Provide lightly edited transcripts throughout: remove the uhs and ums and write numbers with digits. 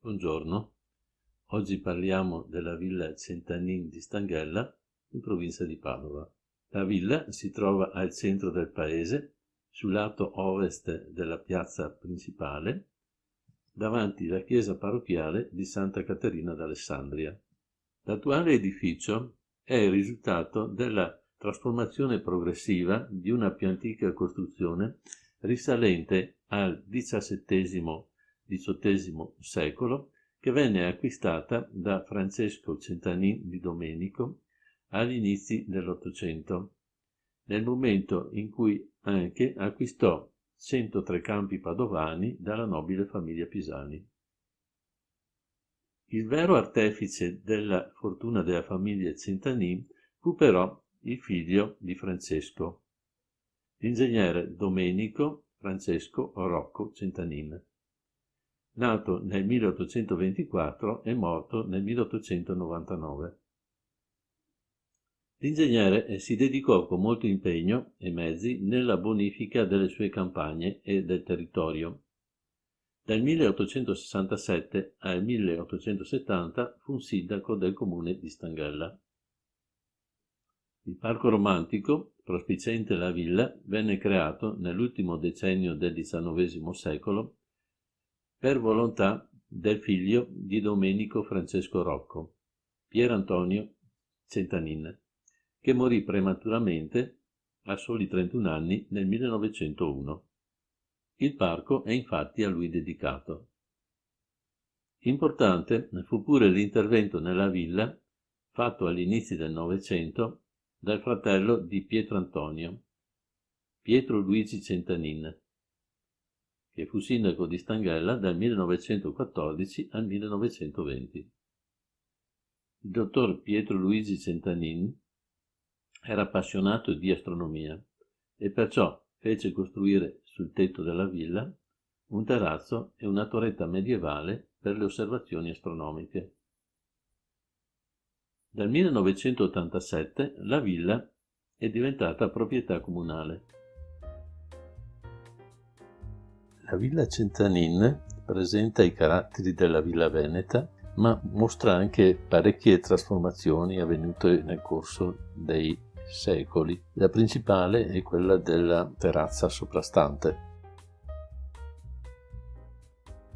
Buongiorno, oggi parliamo della villa Centanin di Stanghella, in provincia di Padova. La villa si trova al centro del paese, sul lato ovest della piazza principale, davanti alla chiesa parrocchiale di Santa Caterina d'Alessandria. L'attuale edificio è il risultato della trasformazione progressiva di una più antica costruzione risalente al XVIII secolo, che venne acquistata da Francesco Centanin di Domenico agli inizi dell'Ottocento, nel momento in cui anche acquistò 103 campi padovani dalla nobile famiglia Pisani. Il vero artefice della fortuna della famiglia Centanin fu però il figlio di Francesco, l'ingegnere Domenico Francesco Rocco Centanin, nato nel 1824 e morto nel 1899. L'ingegnere si dedicò con molto impegno e mezzi nella bonifica delle sue campagne e del territorio. Dal 1867 al 1870 fu sindaco del comune di Stanghella. Il parco romantico, prospiciente la villa, venne creato nell'ultimo decennio del XIX secolo per volontà del figlio di Domenico Francesco Rocco, Pier Antonio Centanin, che morì prematuramente a soli 31 anni nel 1901. Il parco è infatti a lui dedicato. Importante fu pure l'intervento nella villa, fatto agli inizi del Novecento, dal fratello di Pietro Antonio, Pietro Luigi Centanin, che fu sindaco di Stanghella dal 1914 al 1920. Il dottor Pietro Luigi Centanin era appassionato di astronomia e perciò fece costruire sul tetto della villa un terrazzo e una torretta medievale per le osservazioni astronomiche. Dal 1987 la villa è diventata proprietà comunale. La villa Centanin presenta i caratteri della villa veneta, ma mostra anche parecchie trasformazioni avvenute nel corso dei secoli. La principale è quella della terrazza soprastante.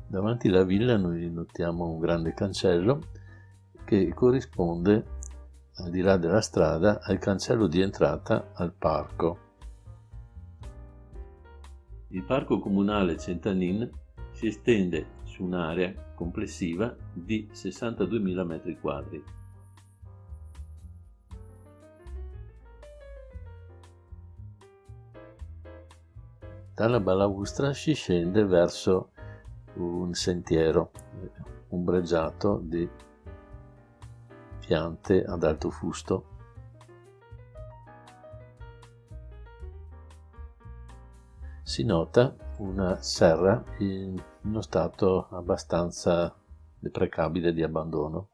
Davanti alla villa noi notiamo un grande cancello che corrisponde, al di là della strada, al cancello di entrata al parco. Il parco comunale Centanin si estende su un'area complessiva di 62.000 metri quadri. Dalla balaustra si scende verso un sentiero ombreggiato di piante ad alto fusto. Si nota una serra in uno stato abbastanza deprecabile di abbandono.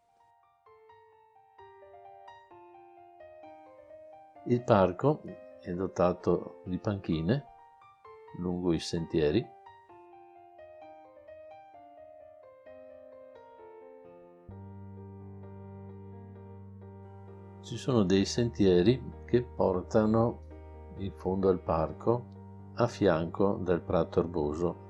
Il parco è dotato di panchine lungo i sentieri. Ci sono dei sentieri che portano in fondo al parco a fianco del prato erboso.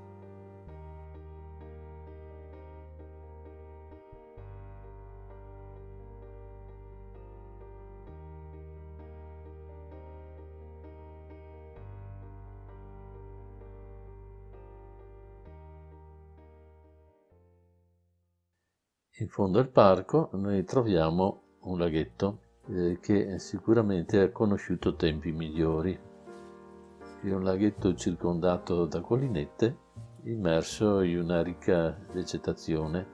In fondo al parco noi troviamo un laghetto che sicuramente ha conosciuto tempi migliori. È un laghetto circondato da collinette, immerso in una ricca vegetazione.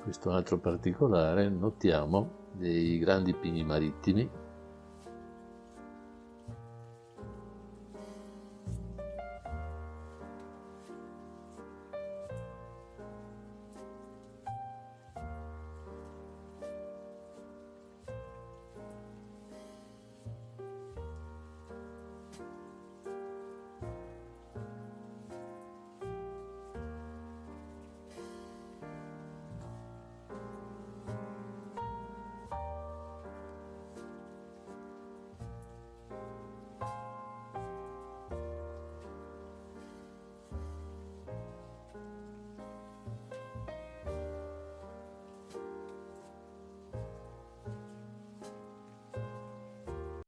Questo altro particolare, notiamo dei grandi pini marittimi